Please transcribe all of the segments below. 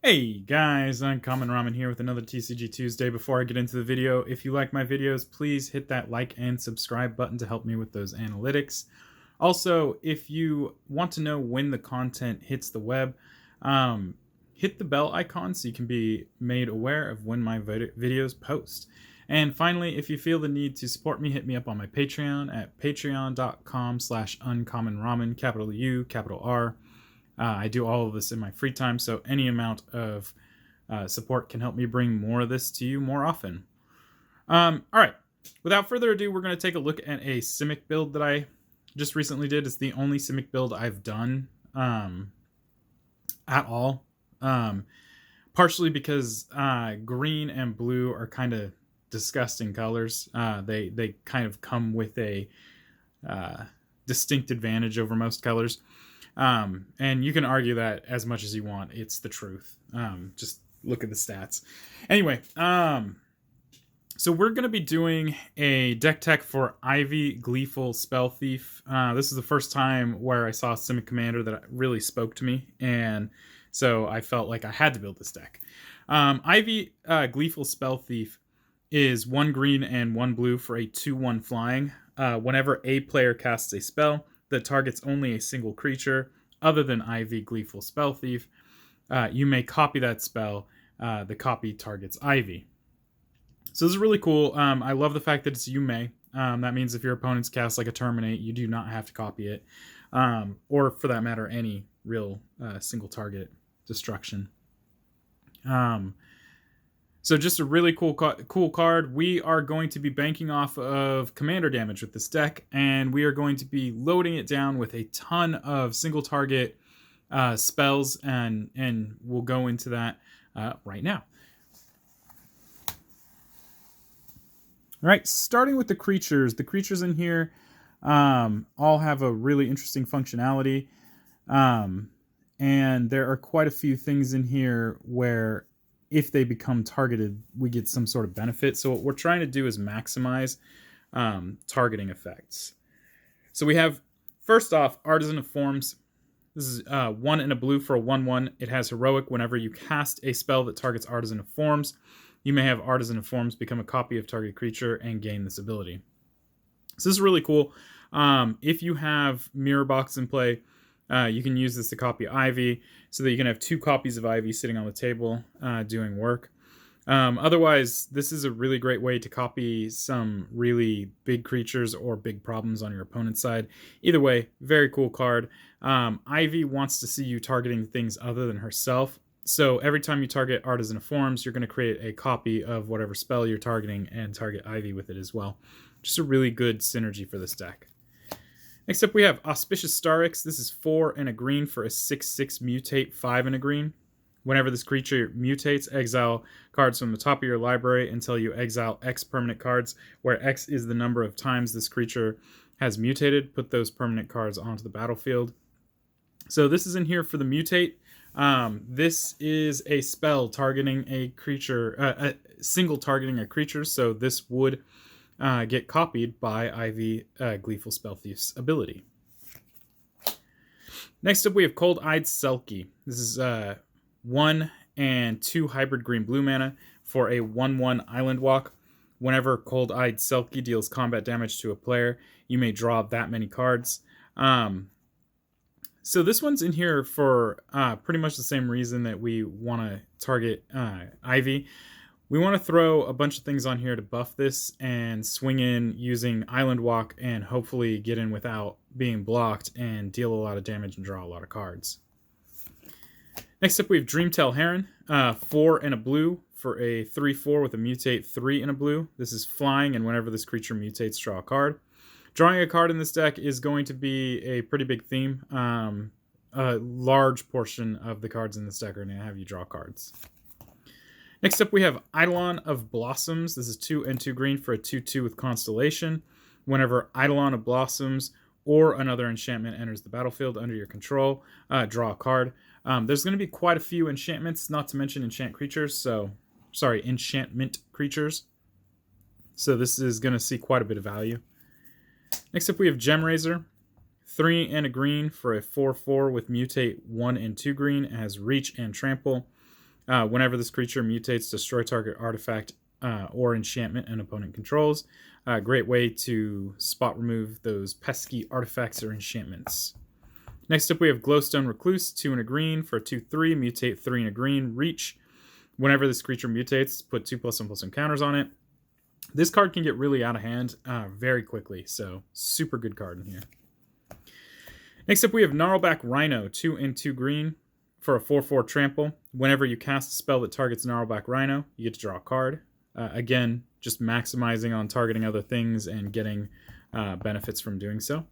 Hey guys, Uncommon Ramen here with another TCG Tuesday. Before I get into the video, if you like my videos, please hit that like and subscribe button to help me with those analytics. Also, if you want to know when the content hits the web, hit the bell icon so you can be made aware of when my videos post. And finally, if you feel the need to support me, hit me up on my Patreon at patreon.com/uncommonramen, capital U, capital R. I do all of this in my free time, so any amount of support can help me bring more of this to you more often. All right, without further ado, we're going to take a look at a simic build that I just recently did. It's the only simic build I've done at all. Partially because green and blue are kind of disgusting colors. They kind of come with a distinct advantage over most colors. And you can argue that as much as you want. It's the truth. Just look at the stats. Anyway, so we're going to be doing a deck tech for Ivy Gleeful Spellthief. This is the first time where I saw a Simic Commander that really spoke to me, and so I felt like I had to build this deck. Ivy Gleeful Spellthief is 1 green and 1 blue for a 2/1 flying. Whenever a player casts a spell that targets only a single creature other than Ivy Gleeful Spellthief, you may copy that spell. The copy targets Ivy. So this is really cool. I love the fact that it's you may. That means if your opponent's cast like a Terminate, you do not have to copy it. Or for that matter, any real single target destruction. So just a really cool card. We are going to be banking off of commander damage with this deck, and we are going to be loading it down with a ton of single target spells, and we'll go into that right now. All right, starting with the creatures. The creatures in here all have a really interesting functionality, and there are quite a few things in here where if they become targeted, we get some sort of benefit. So what we're trying to do is maximize targeting effects. So we have, first off, Artisan of Forms. This is 1 and a blue for a 1/1. It has Heroic. Whenever you cast a spell that targets Artisan of Forms, you may have Artisan of Forms become a copy of target creature and gain this ability. So this is really cool. If you have Mirror Box in play, you can use this to copy Ivy so that you can have 2 copies of Ivy sitting on the table doing work. Otherwise, this is a really great way to copy some really big creatures or big problems on your opponent's side. Either way, very cool card. Ivy wants to see you targeting things other than herself. So every time you target Artisan of Forms, you're going to create a copy of whatever spell you're targeting and target Ivy with it as well. Just a really good synergy for this deck. Next up, we have Auspicious Starix. This is 4 and a green for a 6/6 mutate, 5 and a green. Whenever this creature mutates, exile cards from the top of your library until you exile X permanent cards, where X is the number of times this creature has mutated. Put those permanent cards onto the battlefield. So this is in here for the mutate. This is a spell targeting a creature, a single targeting a creature, so this would get copied by Ivy Gleeful Spellthief's ability. Next up, we have Cold-Eyed Selkie. This is 1 and 2 hybrid green-blue mana for a 1/1 Island Walk. Whenever Cold-Eyed Selkie deals combat damage to a player, you may draw that many cards. So this one's in here for pretty much the same reason that we want to target Ivy. We want to throw a bunch of things on here to buff this and swing in using Island Walk and hopefully get in without being blocked and deal a lot of damage and draw a lot of cards. Next up, we have Dreamtail Heron, 4 and a blue for a 3/4 with a mutate, 3 and a blue. This is flying, and whenever this creature mutates, draw a card. Drawing a card in this deck is going to be a pretty big theme. A large portion of the cards in this deck are going to have you draw cards. Next up, we have Eidolon of Blossoms. This is 2 and 2 green for a 2/2 with Constellation. Whenever Eidolon of Blossoms or another enchantment enters the battlefield under your control, draw a card. There's going to be quite a few enchantments, not to mention enchantment creatures. So this is going to see quite a bit of value. Next up, we have Gemraiser. 3 and a green for a 4/4 with mutate, 1 and 2 green. It has reach and trample. Whenever this creature mutates, destroy target artifact or enchantment an opponent controls. Great way to spot remove those pesky artifacts or enchantments. Next up, we have Glowstone Recluse, 2 and a green for a 2/3, mutate 3 and a green, reach. Whenever this creature mutates, put 2+1/+1 counters on it. This card can get really out of hand very quickly, so super good card in here. Next up, we have Gnarlback Rhino, 2 and 2 green for a 4/4 trample. Whenever you cast a spell that targets Gnarlback Rhino, you get to draw a card. Again, just maximizing on targeting other things and getting benefits from doing so.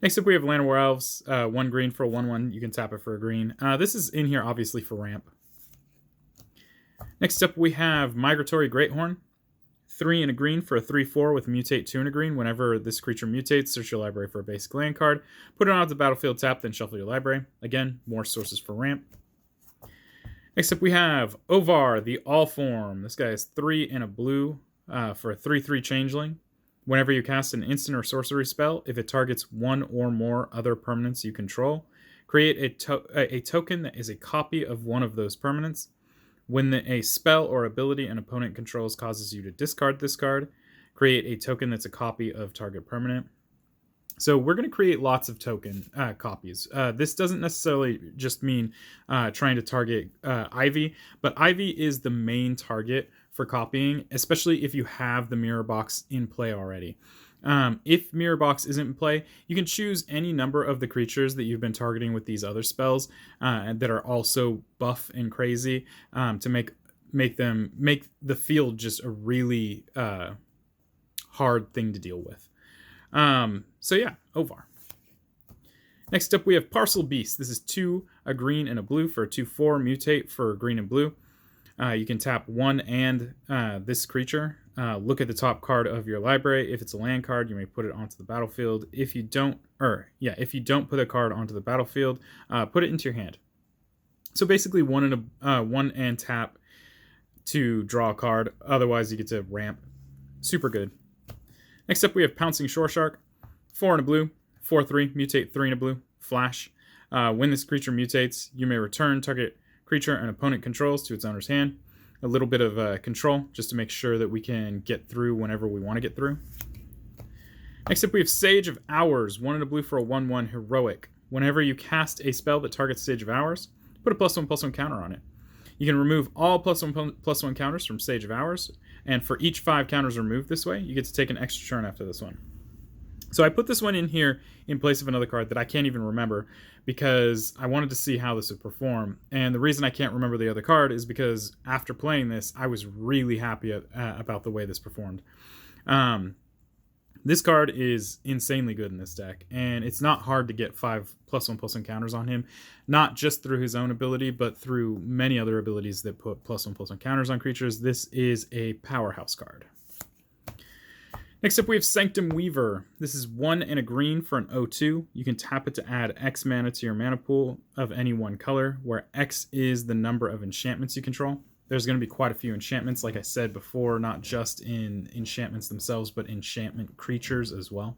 Next up, we have Llanowar Elves, 1 green for a 1/1. You can tap it for a green. This is in here, obviously, for ramp. Next up, we have Migratory Greathorn, 3 and a green for a 3/4 with mutate 2 and a green. Whenever this creature mutates, search your library for a basic land card. Put it onto the battlefield, tap, then shuffle your library. Again, more sources for ramp. Next up, we have Ovar, the All-Form. This guy is 3 and a blue for a 3/3 changeling. Whenever you cast an instant or sorcery spell, if it targets one or more other permanents you control, create a token that is a copy of one of those permanents. When a spell or ability an opponent controls causes you to discard this card, create a token that's a copy of target permanent. So we're going to create lots of token copies. This doesn't necessarily just mean trying to target Ivy, but Ivy is the main target for copying, especially if you have the Mirror Box in play already. If Mirror Box isn't in play, you can choose any number of the creatures that you've been targeting with these other spells that are also buff and crazy to make the field just a really hard thing to deal with. So yeah, Ovar. Next up, we have Parcel Beast. This is 2, a green and a blue for a 2/4, mutate for green and blue. You can tap 1 and this creature. Look at the top card of your library. If it's a land card, you may put it onto the battlefield. If you don't put a card onto the battlefield, put it into your hand. So basically, 1 and tap to draw a card. Otherwise, you get to ramp. Super good. Next up, we have Pouncing Shore Shark, 4 and a blue, 4/3, mutate 3 and a blue, flash. When this creature mutates, you may return target creature an opponent controls to its owner's hand. A little bit of control just to make sure that we can get through whenever we want to get through. Next up, we have Sage of Hours, 1 and a blue for a 1/1 heroic. Whenever you cast a spell that targets Sage of Hours, put a +1/+1 counter on it. You can remove all +1/+1 counters from Sage of Hours, and for each 5 counters removed this way, you get to take an extra turn after this one. So I put this one in here in place of another card that I can't even remember because I wanted to see how this would perform. And the reason I can't remember the other card is because after playing this, I was really happy about the way this performed. This card is insanely good in this deck, and it's not hard to get 5 +1/+1 counters on him, not just through his own ability, but through many other abilities that put +1/+1 counters on creatures. This is a powerhouse card. Next up, we have Sanctum Weaver. This is 1 and a green for an 0/2. You can tap it to add X mana to your mana pool of any one color, where X is the number of enchantments you control. There's going to be quite a few enchantments, like I said before, not just in enchantments themselves, but enchantment creatures as well.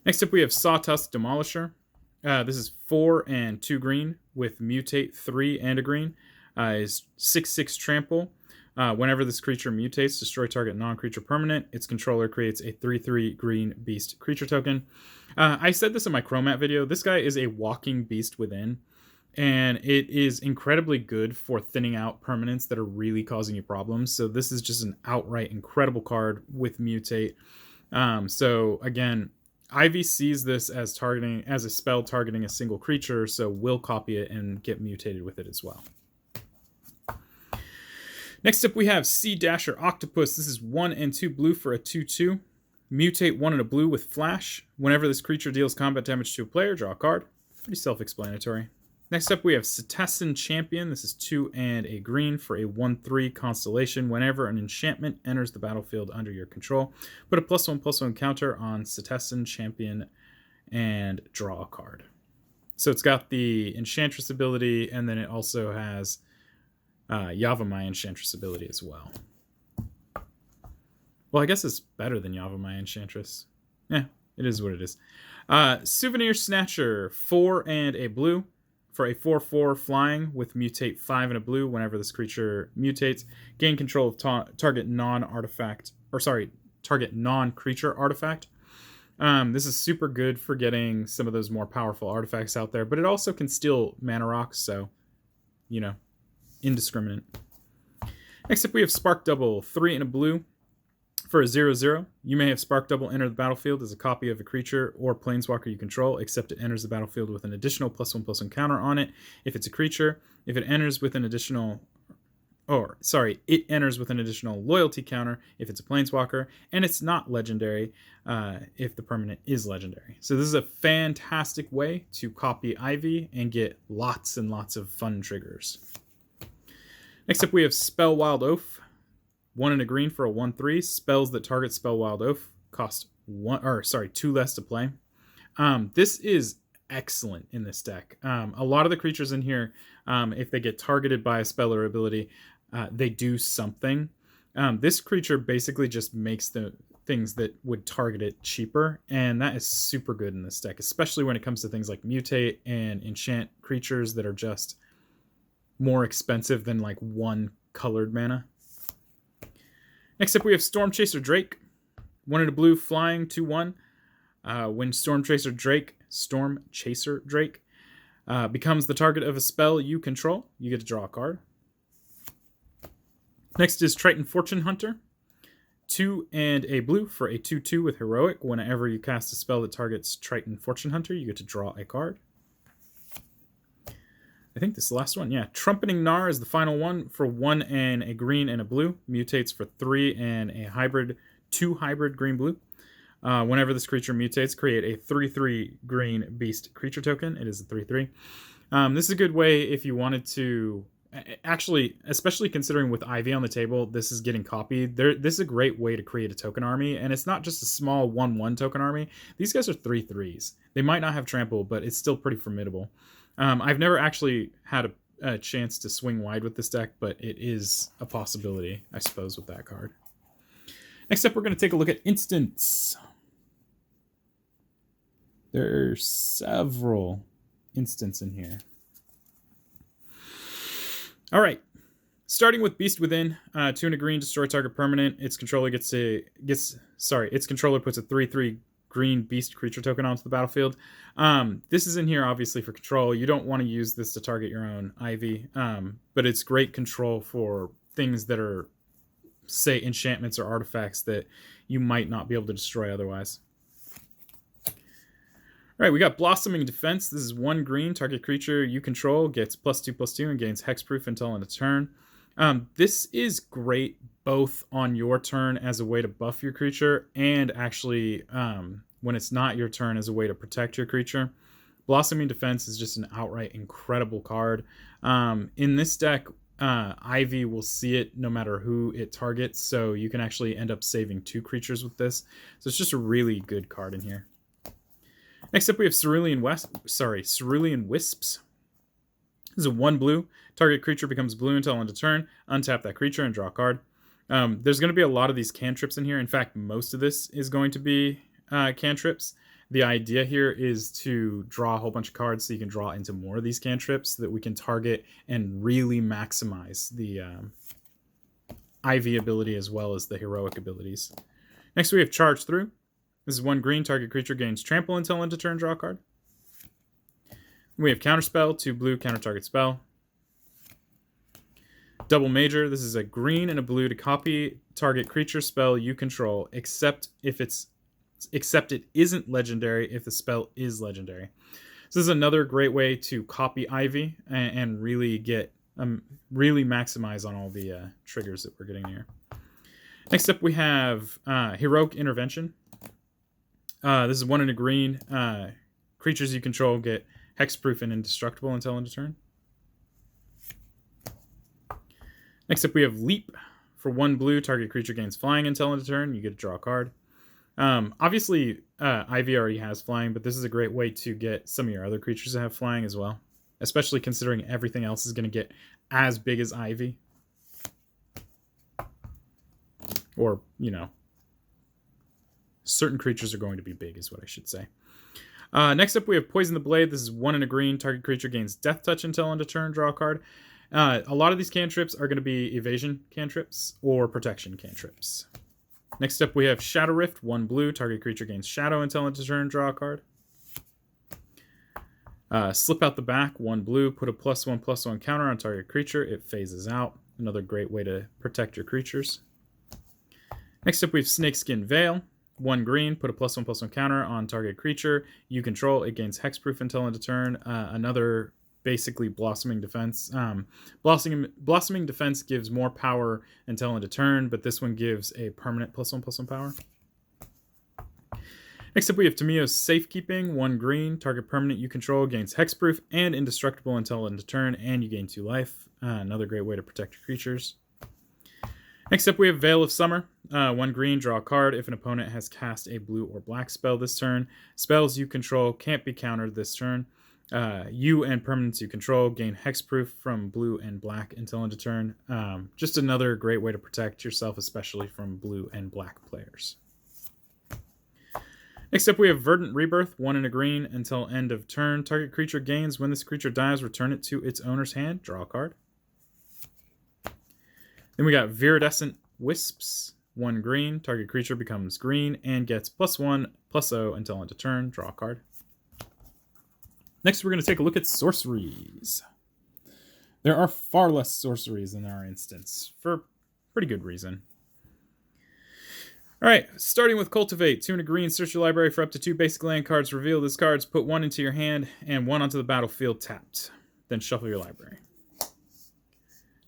Next up, we have Sawtusk Demolisher. This is 4 and 2 green with mutate 3 and a green. Is 6/6 trample. Whenever this creature mutates, destroy target non-creature permanent. Its controller creates a 3/3 green beast creature token. I said this in my Chromat video. This guy is a walking beast within, and it is incredibly good for thinning out permanents that are really causing you problems. So this is just an outright incredible card with mutate. So again, Ivy sees this as a spell targeting a single creature, so we'll copy it and get mutated with it as well. Next up, we have Sea Dasher Octopus. This is 1 and 2 blue for a 2/2. Mutate 1 and a blue with flash. Whenever this creature deals combat damage to a player, draw a card. Pretty self-explanatory. Next up, we have Cetacean Champion. This is 2 and a green for a 1/3 constellation. Whenever an enchantment enters the battlefield under your control, put a +1/+1 counter on Cetacean Champion and draw a card. So it's got the Enchantress ability, and then it also has Yavimaya Enchantress ability as well. Well, I guess it's better than Yavimaya Enchantress. Yeah, it is what it is. Souvenir Snatcher, 4 and a blue For a 4/4 flying with mutate 5 and a blue, whenever this creature mutates, gain control of target non-creature artifact. This is super good for getting some of those more powerful artifacts out there, but it also can steal mana rocks, so, you know, indiscriminate. Next up, we have Spark Double, 3 and a blue. For a 0/0, you may have Spark Double enter the battlefield as a copy of a creature or planeswalker you control, except it enters the battlefield with an additional +1/+1 counter on it if it's a creature. If it enters with an additional... it enters with an additional loyalty counter if it's a planeswalker, and it's not legendary if the permanent is legendary. So this is a fantastic way to copy Ivy and get lots and lots of fun triggers. Next up, we have Spell Wild Oath. 1 and a green for a 1/3. Spells that target Spell Wild Oath cost 2 less to play. This is excellent in this deck. A lot of the creatures in here, if they get targeted by a spell or ability, they do something. This creature basically just makes the things that would target it cheaper, and that is super good in this deck, especially when it comes to things like mutate and enchant creatures that are just more expensive than like 1 colored mana. Next up, we have Stormchaser Drake. 1 and a blue flying, 2/1. When Stormchaser Drake becomes the target of a spell you control, you get to draw a card. Next is Triton Fortune Hunter. 2 and a blue for a 2/2 with Heroic. Whenever you cast a spell that targets Triton Fortune Hunter, you get to draw a card. I think this is the last one. Yeah, Trumpeting Gnar is the final one for 1 and a green and a blue. Mutates for 3 and a hybrid, 2 hybrid green-blue. Whenever this creature mutates, create a 3/3 green beast creature token. It is a 3/3. This is a good way if you wanted to... Actually, especially considering with Ivy on the table, this is getting copied. This is a great way to create a token army, and it's not just a small 1/1 token army. These guys are 3/3s. They might not have trample, but it's still pretty formidable. I've never actually had a chance to swing wide with this deck, but it is a possibility, I suppose, with that card. Next up, we're going to take a look at instants. There are several instants in here. All right. Starting with Beast Within, 2 and a green, destroy target permanent. Its controller puts a 3/3 green beast creature token onto the battlefield. This is in here obviously for control. You don't want to use this to target your own Ivy, but it's great control for things that are, say, enchantments or artifacts that you might not be able to destroy otherwise. All right, we got Blossoming Defense. This is 1 green. Target creature you control gets +2/+2 and gains hexproof until end of turn. This is great both on your turn as a way to buff your creature and actually when it's not your turn as a way to protect your creature. Blossoming Defense is just an outright incredible card. In this deck, Ivy will see it no matter who it targets, so you can actually end up saving 2 creatures with this. So it's just a really good card in here. Next up, we have Cerulean Wisps. This is a 1 blue. Target creature becomes blue until end of turn. Untap that creature and draw a card. There's going to be a lot of these cantrips in here. In fact, most of this is going to be cantrips. The idea here is to draw a whole bunch of cards so you can draw into more of these cantrips that we can target and really maximize the Ivy ability as well as the heroic abilities. Next, we have Charge Through. This is 1 green. Target creature gains trample until end of turn. Draw a card. We have Counterspell. 2 blue. Counter target spell. Double Major. This is a green and a blue to copy target creature spell you control, except it isn't legendary if the spell is legendary. So this is another great way to copy Ivy and really get really maximize on all the triggers that we're getting here. Next up, we have Heroic Intervention. This is 1 and a green. Creatures you control get hexproof and indestructible until end of turn. Next up, we have Leap. For 1 blue, target creature gains flying until end of turn. You get to draw a card. Obviously, Ivy already has flying, but this is a great way to get some of your other creatures to have flying as well, especially considering everything else is going to get as big as Ivy. Or, you know, certain creatures are going to be big is what I should say. Next up, we have Poison the Blade. This is 1 and a green. Target creature gains Death Touch until end of turn. Draw a card. A lot of these cantrips are going to be evasion cantrips or protection cantrips. Next up, we have Shadow Rift. 1 blue. Target creature gains Shadow until end of turn. Draw a card. Slip Out the Back. 1 blue. Put a +1/+1 counter on target creature. It phases out. Another great way to protect your creatures. Next up, we have Snakeskin Veil. 1 green, put a +1/+1 counter on target creature you control. It gains hexproof until end of turn. Another basically blossoming defense. Blossoming defense gives more power until end of turn, but this one gives a permanent +1/+1 power. Next up, we have Tamiyo's Safekeeping. 1 green, target permanent you control gains hexproof and indestructible until end of turn, and you gain 2 life. Another great way to protect your creatures. Next up, we have Veil of Summer. 1 green, draw a card. If an opponent has cast a blue or black spell this turn, spells you control can't be countered this turn. You and permanents you control gain hexproof from blue and black until end of turn. Just another great way to protect yourself, especially from blue and black players. Next up, we have Verdant Rebirth. 1 and a green until end of turn. Target creature gains. When this creature dies, return it to its owner's hand. Draw a card. Then we got Viridescent Wisps. 1 green. Target creature becomes green and gets +1/+0 until end of turn. Draw a card. Next, we're going to take a look at sorceries. There are far less sorceries in our instance, for pretty good reason. Alright, starting with Cultivate. 2 and a green, search your library for up to 2 basic land cards. Reveal these cards, put 1 into your hand, and 1 onto the battlefield tapped. Then shuffle your library.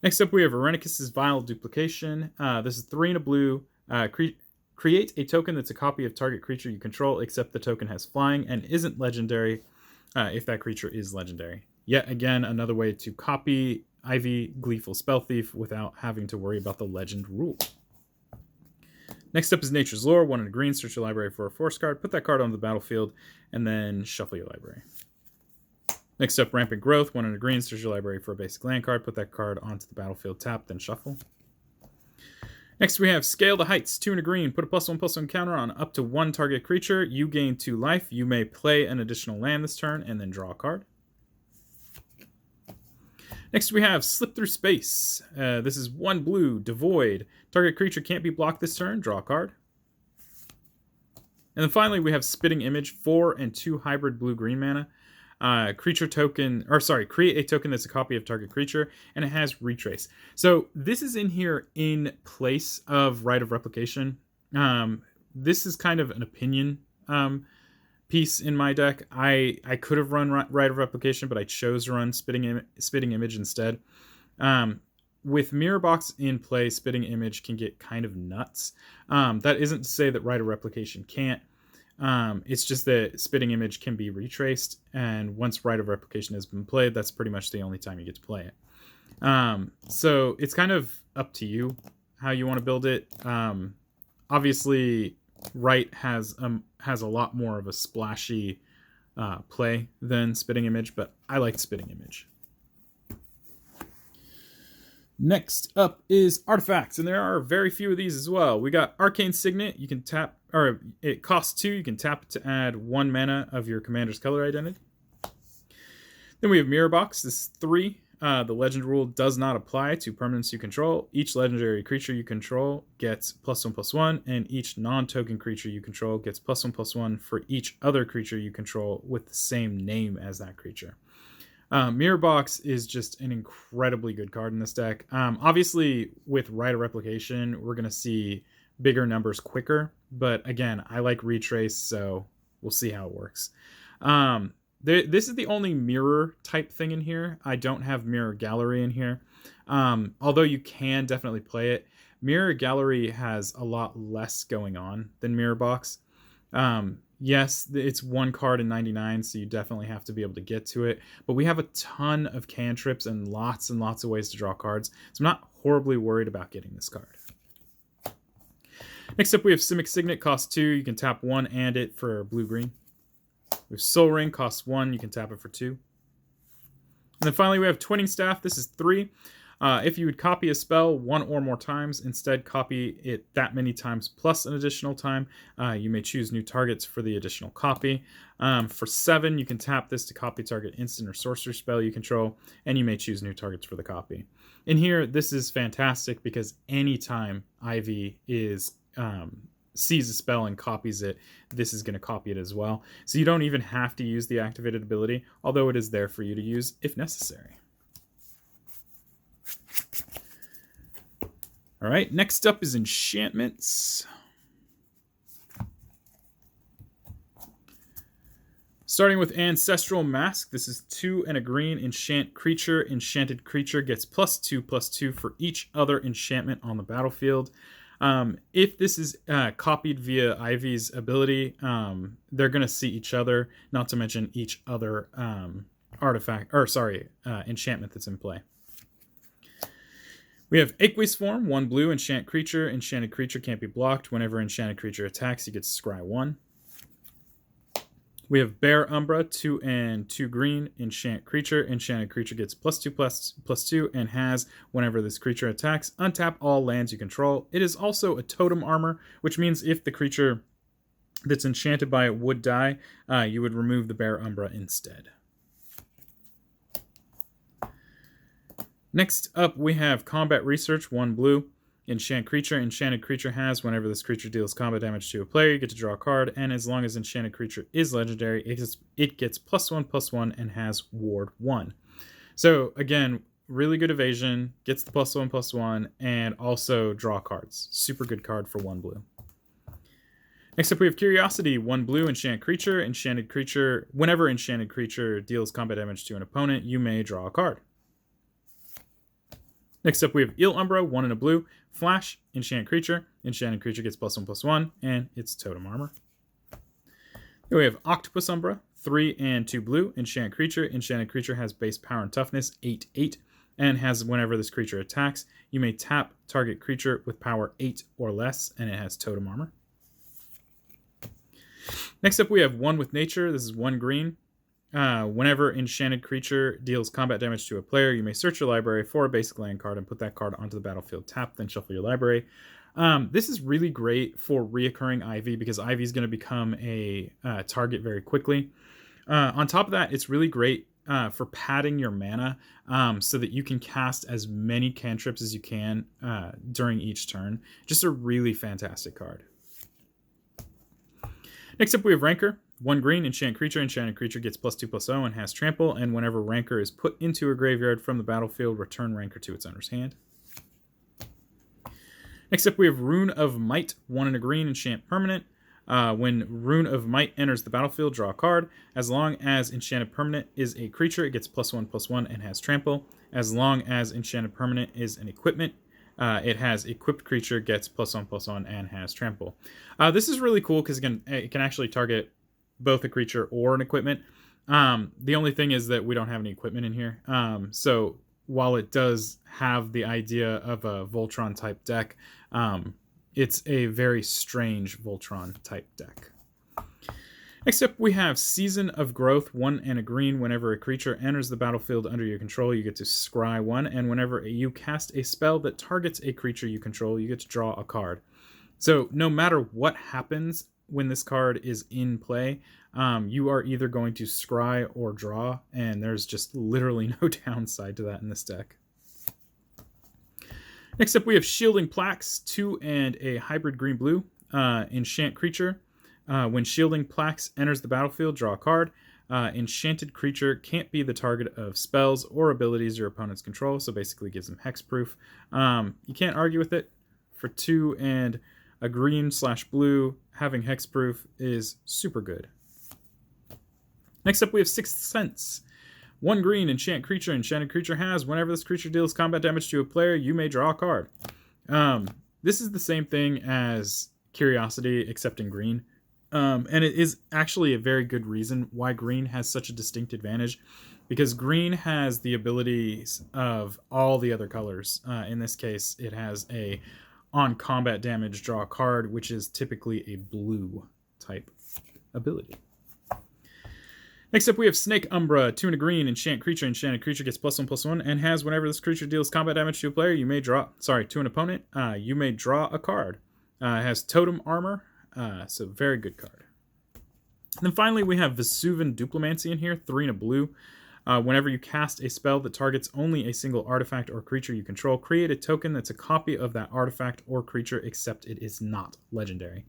Next up, we have Irenicus' Vile Duplication. This is 3 and a blue. Create a token that's a copy of target creature you control, except the token has flying and isn't legendary if that creature is legendary. Yet again, another way to copy Ivy Gleeful Spellthief without having to worry about the legend rule. Next up is Nature's Lore. 1 and a green, search your library for a force card, put that card on the battlefield, and then shuffle your library. Next up, Rampant Growth. 1 and a green, search your library for a basic land card, put that card onto the battlefield tapped, then shuffle. Next we have Scale the Heights. 2 and a green, put a +1/+1 counter on up to 1 target creature. You gain 2 life. You may play an additional land this turn, and then draw a card. Next we have Slip Through Space. This is 1 blue, devoid. Target creature can't be blocked this turn. Draw a card. And then finally we have Spitting Image. 4 and 2 hybrid blue-green mana. Create a token that's a copy of target creature, and it has Retrace. So this is in here in place of Rite of Replication. This is kind of an opinion piece in my deck. I could have run Rite of Replication, but I chose to run Spitting Image instead. With Mirror Box in play, Spitting Image can get kind of nuts. That isn't to say that Rite of Replication can't. It's just that Spitting Image can be retraced, and once Rite of Replication has been played, that's pretty much the only time you get to play it. So it's kind of up to you how you want to build it. Obviously, Rite has a lot more of a splashy play than Spitting Image, but I like Spitting Image. Next up is Artifacts, and there are very few of these as well. We got Arcane Signet. You can tap, or it costs 2. You can tap to add 1 mana of your commander's color identity. Then we have Mirror Box. This is 3. The legend rule does not apply to permanents you control. Each legendary creature you control gets +1/+1, and each non-token creature you control gets +1/+1 for each other creature you control with the same name as that creature. Mirror Box is just an incredibly good card in this deck. Obviously, with Rite of Replication, we're going to see bigger numbers quicker. But again, I like Retrace, so we'll see how it works. This is the only mirror type thing in here. I don't have Mirror Gallery in here. Although you can definitely play it. Mirror Gallery has a lot less going on than Mirror Box. Yes, it's 1 card in 99, so you definitely have to be able to get to it. But we have a ton of cantrips and lots of ways to draw cards, so I'm not horribly worried about getting this card. Next up, we have Simic Signet, costs 2. You can tap 1 and it for blue-green. We have Soul Ring, costs 1. You can tap it for 2. And then finally, we have Twinning Staff. This is 3. If you would copy a spell one or more times, instead copy it that many times plus an additional time. You may choose new targets for the additional copy. For 7, you can tap this to copy target instant or sorcery spell you control, and you may choose new targets for the copy. In here, this is fantastic because anytime Ivy sees a spell and copies it, this is going to copy it as well. So you don't even have to use the activated ability, although it is there for you to use if necessary. All right, next up is enchantments. Starting with Ancestral Mask, this is 2 and a green, enchant creature. Enchanted creature gets +2/+2 for each other enchantment on the battlefield. If this is copied via Ivy's ability, they're going to see each other, not to mention each other enchantment that's in play. We have Aqueous Form, 1 blue, enchant creature. Enchanted creature can't be blocked. Whenever enchanted creature attacks, you get to scry 1. We have Bear Umbra, 2 and 2 green, enchant creature. Enchanted creature gets +2/+2 and has, whenever this creature attacks, untap all lands you control. It is also a totem armor, which means if the creature that's enchanted by it would die, you would remove the Bear Umbra instead. Next up, we have Combat Research, 1 blue. Enchant creature. Enchanted creature has, whenever this creature deals combat damage to a player, you get to draw a card, and as long as enchanted creature is legendary, it gets +1/+1 and has ward 1. So again, really good evasion, gets the +1/+1, and also draw cards. Super good card for 1 blue. Next up, we have Curiosity, 1 blue, enchant creature. Enchanted creature, whenever enchanted creature deals combat damage to an opponent, you may draw a card. Next up, we have Eel Umbra, 1 and a blue. Flash, enchant creature. Enchanted creature gets +1/+1, and it's totem armor. Then we have Octopus Umbra, 3 and 2 blue. Enchant creature. Enchanted creature has base power and toughness, 8/8, and has, whenever this creature attacks, you may tap target creature with power 8 or less, and it has totem armor. Next up, we have 1 with nature. This is 1 green. Whenever enchanted creature deals combat damage to a player, you may search your library for a basic land card and put that card onto the battlefield tapped, then shuffle your library. This is really great for reoccurring Ivy because Ivy is going to become a target very quickly. On top of that, it's really great for padding your mana so that you can cast as many cantrips as you can during each turn. Just a really fantastic card. Next up, we have Rancor. 1 green, enchant creature. Enchanted creature gets +2/+0 and has trample, and whenever Rancor is put into a graveyard from the battlefield, return Rancor to its owner's hand. Next up, we have Rune of Might, 1 and a green, enchant permanent. When Rune of Might enters the battlefield, draw a card. As long as enchanted permanent is a creature, it gets +1/+1 and has trample. As long as enchanted permanent is an equipment, it has equipped creature, gets +1/+1 and has trample. This is really cool because it can actually target both a creature or an equipment. The only thing is that we don't have any equipment in here. So while it does have the idea of a Voltron type deck, it's a very strange Voltron type deck. Next up, we have Season of Growth, 1 and a green. Whenever a creature enters the battlefield under your control, you get to scry 1. And whenever you cast a spell that targets a creature you control, you get to draw a card. So no matter what happens when this card is in play, you are either going to scry or draw, and there's just literally no downside to that in this deck. Next up, we have Shielding Plaques, 2 and a hybrid green-blue. Enchant creature. When Shielding Plaques enters the battlefield, draw a card. Enchanted creature can't be the target of spells or abilities your opponents control, so basically gives them hexproof. You can't argue with it. For 2 and a green/blue, having hexproof is super good. Next up, we have Sixth Sense. 1 green, enchant creature. Enchanted creature has, whenever this creature deals combat damage to a player, you may draw a card. This is the same thing as Curiosity, except in green. And it is actually a very good reason why green has such a distinct advantage, because green has the abilities of all the other colors. In this case, it has a on combat damage, draw a card, which is typically a blue type ability. Next up, we have Snake Umbra, 2 and a green, enchant creature. Enchanted creature gets +1/+1, and has whenever this creature deals combat damage to a player, you may draw. Sorry, to an opponent, you may draw a card. It has totem armor, so very good card. And then finally, we have Vesuvan Duplimancy in here, 3 and a blue. Whenever you cast a spell that targets only a single artifact or creature you control, create a token that's a copy of that artifact or creature, except it is not legendary.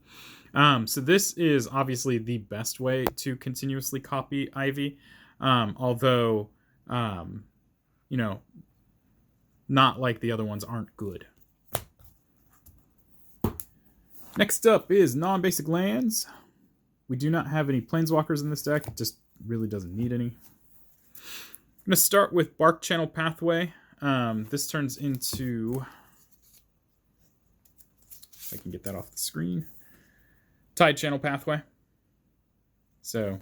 So this is obviously the best way to continuously copy Ivy, although, you know, not like the other ones aren't good. Next up is non-basic lands. We do not have any planeswalkers in this deck. It just really doesn't need any. I'm going to start with Bark Channel Pathway. This turns into, if I can get that off the screen, Tide Channel Pathway. So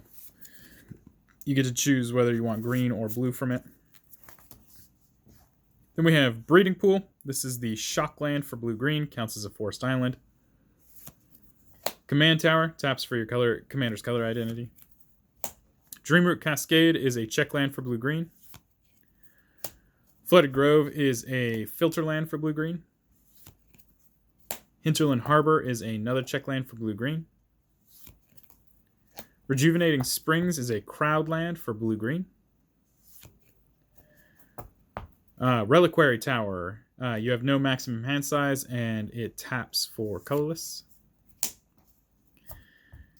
you get to choose whether you want green or blue from it. Then we have Breeding Pool. This is the shock land for blue-green, counts as a forest island. Command Tower, taps for your commander's color identity. Dreamroot Cascade is a check land for blue-green. Flooded Grove is a filter land for blue-green. Hinterland Harbor is another check land for blue-green. Rejuvenating Springs is a crowd land for blue-green. Reliquary Tower, you have no maximum hand size, and it taps for colorless.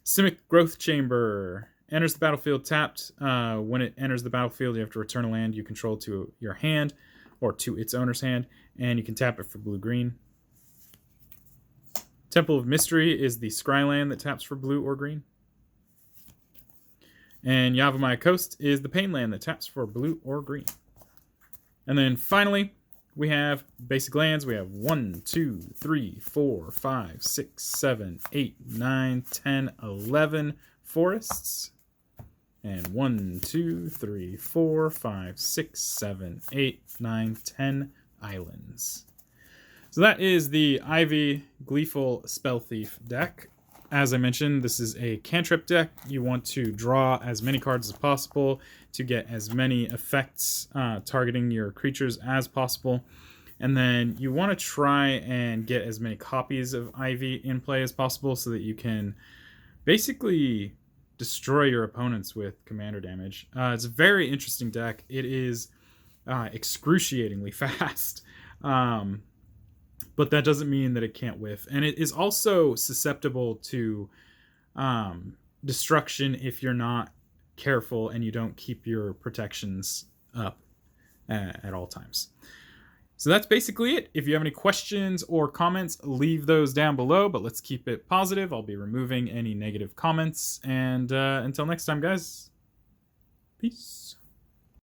Simic Growth Chamber enters the battlefield tapped. When it enters the battlefield, you have to return a land you control to your hand or to its owner's hand, and you can tap it for blue-green. Temple of Mystery is the scry land that taps for blue or green. And Yavimaya Coast is the pain land that taps for blue or green. And then finally, we have basic lands. We have 1, 2, 3, 4, 5, 6, 7, 8, 9, 10, 11 forests. And 1, 2, 3, 4, 5, 6, 7, 8, 9, 10 islands. So that is the Ivy Gleeful Spellthief deck. As I mentioned, this is a cantrip deck. You want to draw as many cards as possible to get as many effects targeting your creatures as possible. And then you want to try and get as many copies of Ivy in play as possible so that you can basically destroy your opponents with commander damage. It's a very interesting deck. It is excruciatingly fast. But that doesn't mean that it can't whiff. And it is also susceptible to destruction if you're not careful and you don't keep your protections up at all times. So that's basically it. If you have any questions or comments, leave those down below, but let's keep it positive. I'll be removing any negative comments. And until next time, guys, peace.